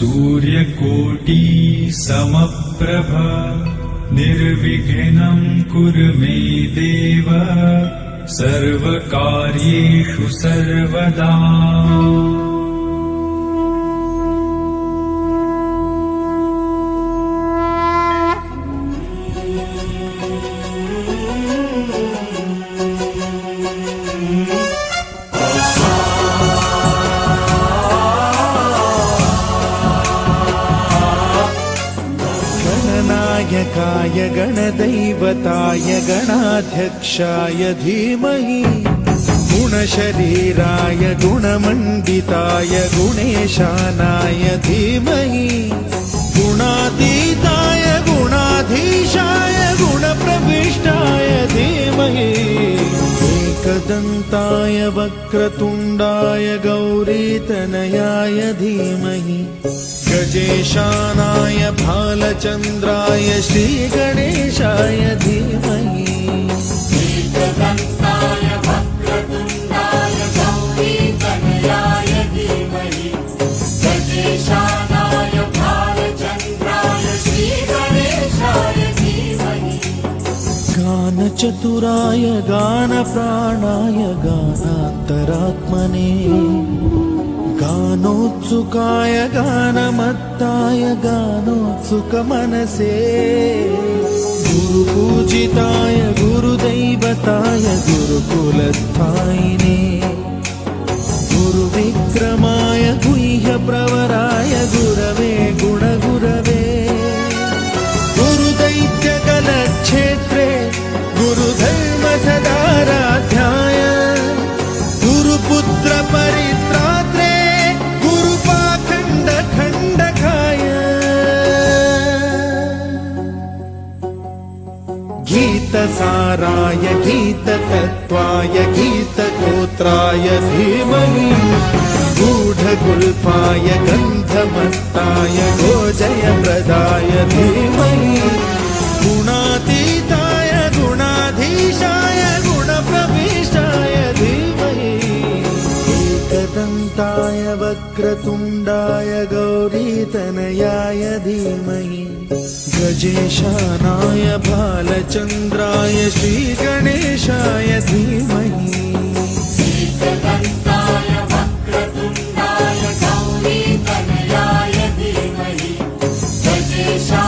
सूर्यकोटि समप्रभ निर्विघ्नं कुरु मे देव सर्वकार्येषु सर्वदा। गणनायकाय गणदैवताय गणाध्यक्षाय धीमहि गुणशरीराय गुणमण्डिताय गुणेशानाय धीमहि गुणातीताय गुणाधीशाय गुणप्रविष्टाय धीमहि एकदन्ताय वक्रतुण्डाय गौरीतनयाय धीमहि गजेशानाय भालचन्द्राय श्रीगणेशाय धीमहि एकदन्ताय वक्रतुण्डाय गौरीतनयाय धीमहि गजेशानाय भालचन्द्राय श्रीगणेशाय धीमहि गानचतुराय गानप्राणाय गानान्तरात्मने गानोत्सुकाय गानमत्ताय गानोत्सुकमनसे गुरुपूजिताय गुरुदैवताय गुरुकुलस्थायिने गुरुविक्रमाय गुह्यप्रवराय गुरवे गुणगुरवे गुरुदैत्यकलक्षेत्रे गुरुधर्मसदाराध्याय गुरुपुत्रपरित्रात्रे गीतसाराय गीततत्त्वाय गीतगोत्राय धीमहि गूढगुल्फाय गन्धमत्ताय गोजयप्रदाय धीमहि गुणातीताय गुणाधीशाय गुणप्रविष्टाय धीमहि एकदन्ताय वक्रतुण्डाय गौरीतनयाय धीमहि गजेशानाय भालचन्द्राय श्रीगणेशाय धीमहि एकदन्ताय वक्रतुण्डाय गौरीतनयाय धीमहि गजेशानाय